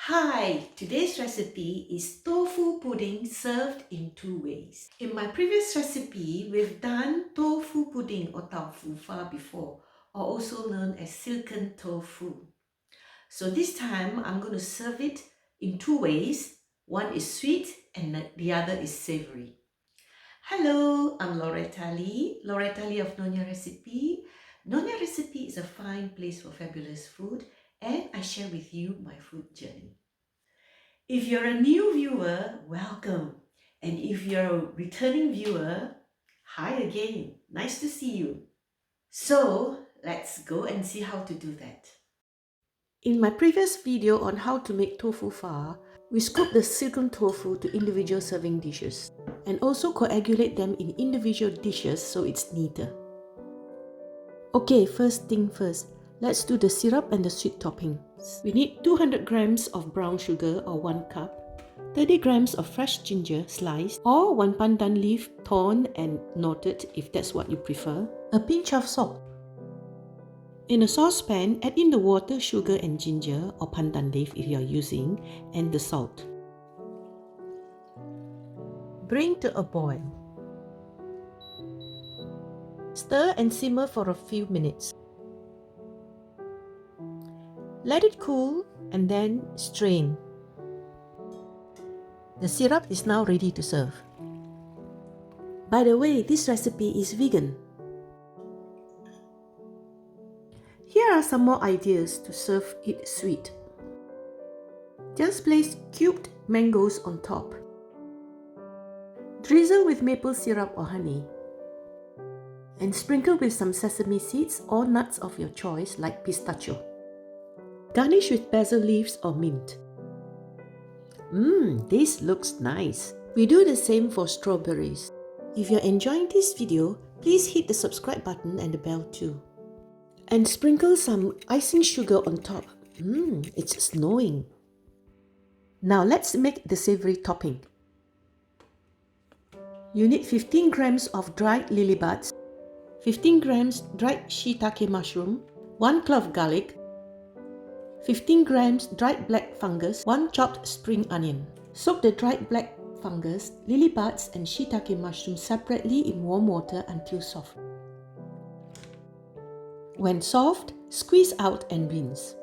Hi, today's recipe is tofu pudding served in two ways. In my previous recipe, we've done tofu pudding or Tau Hu Hua before, or also known as silken tofu. So this time, I'm going to serve it in two ways. One is sweet and the other is savory. Hello, I'm Loretta Lee of Nyonyarecipe. Nyonyarecipe is a fine place for fabulous food, and I share with you my food journey. If you're a new viewer, welcome. And if you're a returning viewer, hi again. Nice to see you. So let's go and see how to do that. In my previous video on how to make tofu pho, we scoop the silken tofu to individual serving dishes and also coagulate them in individual dishes so it's neater. Okay, first thing first, let's do the syrup and the sweet toppings. We need 200 grams of brown sugar or 1 cup, 30 grams of fresh ginger sliced or 1 pandan leaf torn and knotted if that's what you prefer, a pinch of salt. In a saucepan, add in the water, sugar and ginger or pandan leaf if you are using, and the salt. Bring to a boil. Stir and simmer for a few minutes. Let it cool and then strain. The syrup is now ready to serve. By the way, this recipe is vegan. Here are some more ideas to serve it sweet. Just place cubed mangoes on top. Drizzle with maple syrup or honey. And sprinkle with some sesame seeds or nuts of your choice like pistachio. Garnish with basil leaves or mint. This looks nice. We do the same for strawberries. If you're enjoying this video, please hit the subscribe button and the bell too. And sprinkle some icing sugar on top. It's snowing. Now let's make the savory topping. You need 15 grams of dried lily buds, 15 grams dried shiitake mushroom, 1 clove garlic, 15 grams dried black fungus, 1 chopped spring onion. Soak the dried black fungus, lily buds and shiitake mushroom separately in warm water until soft. When soft, squeeze out and rinse.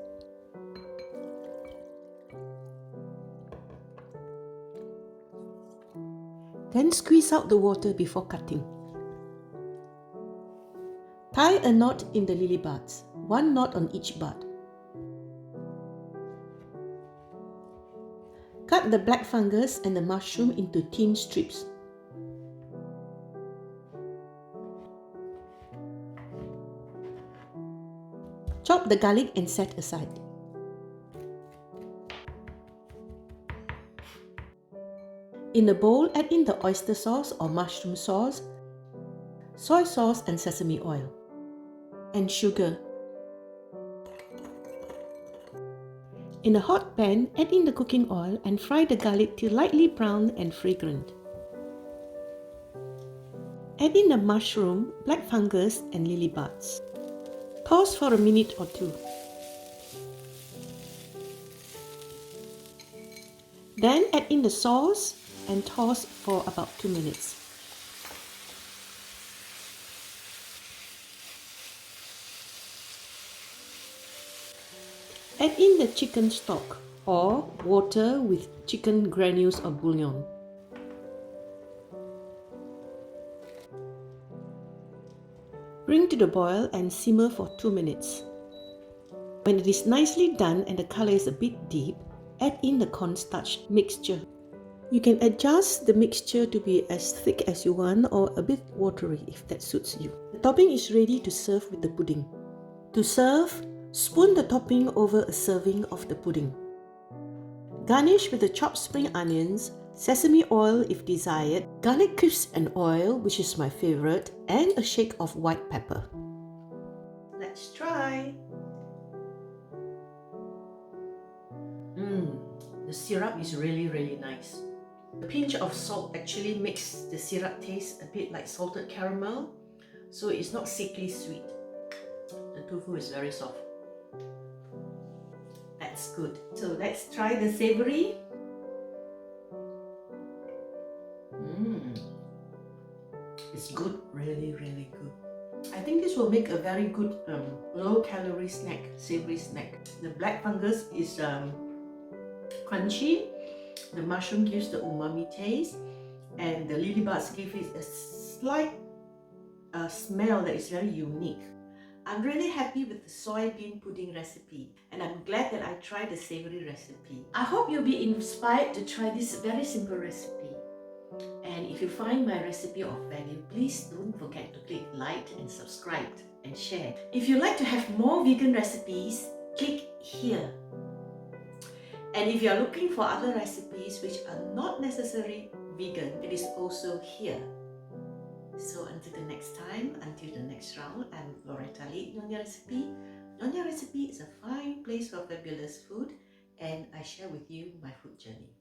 Then squeeze out the water before cutting. Tie a knot in the lily buds, 1 knot on each bud. Cut the black fungus and the mushroom into thin strips. Chop the garlic and set aside. In a bowl, add in the oyster sauce or mushroom sauce, soy sauce and sesame oil, and sugar. In a hot pan, add in the cooking oil and fry the garlic till lightly brown and fragrant. Add in the mushroom, black fungus and lily buds. Toss for a minute or two. Then add in the sauce and toss for about 2 minutes. Add in the chicken stock or water with chicken granules or bouillon. Bring to the boil and simmer for 2 minutes. When it is nicely done and the color is a bit deep, add in the cornstarch mixture. You can adjust the mixture to be as thick as you want or a bit watery if that suits you. The topping is ready to serve with the pudding. To serve, spoon the topping over a serving of the pudding. Garnish with the chopped spring onions, sesame oil if desired, garlic crisps and oil, which is my favorite, and a shake of white pepper. Let's try. The syrup is really nice. A pinch of salt actually makes the syrup taste a bit like salted caramel, so it's not sickly sweet. The tofu is very soft. Let's that's good. So let's try the savory. It's good, really, really good. I think this will make a very good low-calorie snack, savory snack. The black fungus is crunchy, the mushroom gives the umami taste, and the lily buds give it a slight smell that is very unique. I'm really happy with the soybean pudding recipe, and I'm glad that I tried the savory recipe. I hope you'll be inspired to try this very simple recipe. And if you find my recipe of value, please don't forget to click like and subscribe and share. If you'd like to have more vegan recipes, click here. And if you are looking for other recipes which are not necessarily vegan, it is also here. So until the next time, until the next round, I'm Loretta Lee, Nyonya Recipe. Nyonya Recipe is a fine place for fabulous food, and I share with you my food journey.